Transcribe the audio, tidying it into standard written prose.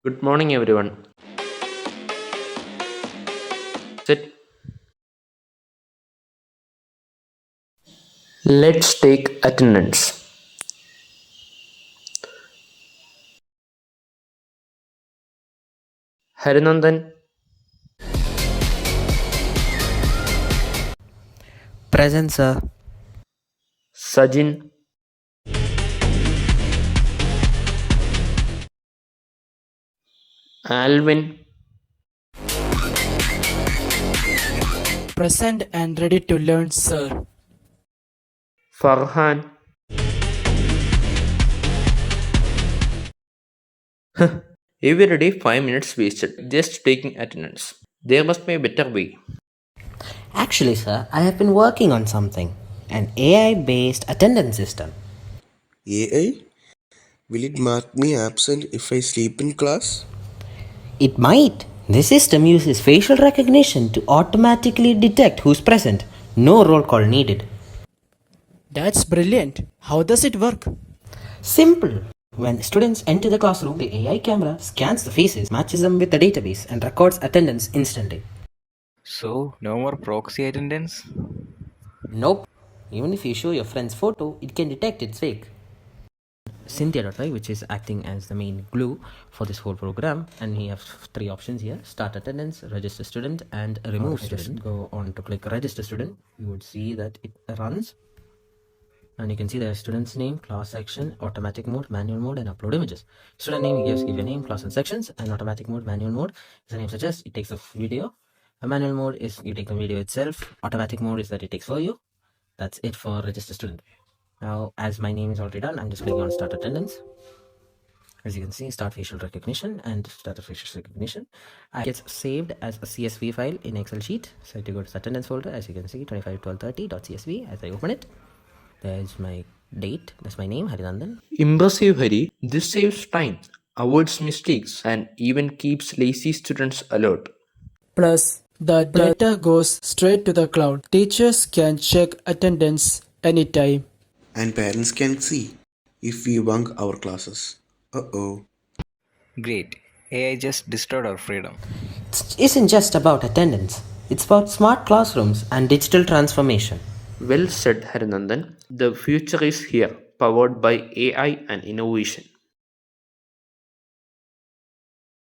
Good morning, everyone. Sit. Let's take attendance. Harinandan, Present, sir. Sajin, Alvin, Present and ready to learn, sir. Farhan. Every day 5 minutes wasted just taking attendance. There must be a better way. Actually, sir, I have been working on something an AI-based attendance system. AI? Will it mark me absent if I sleep in class? It might. This system uses facial recognition to automatically detect who's present. No roll call needed. That's brilliant. How does it work? Simple. When students enter the classroom, the AI camera scans the faces, matches them with the database, and records attendance instantly. So, no more proxy attendance? Nope. Even if you show your friend's photo, it can detect it's fake. Cynthia.y, which is acting as the main glue for this whole program, and we have three options here: start attendance, register student, and remove student. Go on to click register student. You would see that it runs, and you can see the student's name, class section, automatic mode, manual mode, and upload images. Student name, you give your name, class, and sections, and automatic mode, manual mode, as the name suggests, it takes a video. A manual mode is you take the video itself. Automatic mode is that it takes for you. That's it for register student. Now, as my name is already done, I'm just clicking on start attendance. As you can see, start facial recognition and start facial recognition. It gets saved as a CSV file in Excel sheet. So to go to the attendance folder, as you can see, 25/12/30.csv. As I open it, there's my date. That's my name, Harinandan. Impressive, Hari. This saves time, avoids mistakes, and even keeps lazy students alert. Plus, the data goes straight to the cloud. Teachers can check attendance anytime. And parents can see if we bunk our classes. Uh-oh. Great. AI just destroyed our freedom. It isn't just about attendance. It's about smart classrooms and digital transformation. Well said, Harinandan. The future is here, powered by AI and innovation.